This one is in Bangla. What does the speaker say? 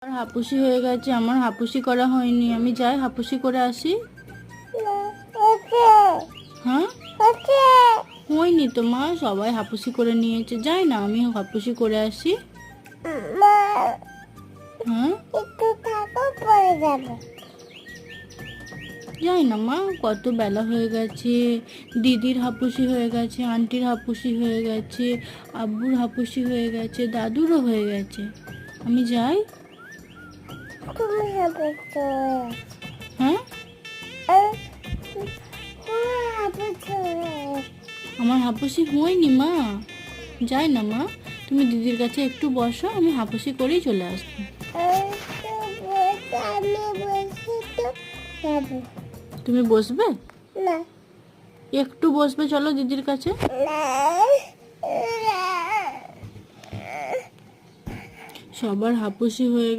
আর হাপুসি হয়ে গেছে, আমার হাপুসি করা হয়নি। আমি যাই হাপুসি করে আসি। হ্যাঁ হয়নি তো মা, সবাই হাপুসি করে নিয়েছে। যাই না, আমি হাপুসি করে আসি। হ্যাঁ যাই না মা, কত বেলা হয়ে গেছে। দিদির হাপুসি হয়ে গেছে, আন্টির হাপুসি হয়ে গেছে, আব্বুর হাপুসি হয়ে গেছে, দাদুরও হয়ে গেছে। আমি যাই। হ্যাঁ আমার হাপুসি হয়নি মা। যাই না মা, তুমি দিদির কাছে একটু বসো, আমি হাপুসি করেই চলে আসবো। তুমি বসবে? একটু বসবে, চলো দিদির কাছে। সবার হাপুসি হয়ে গেছে।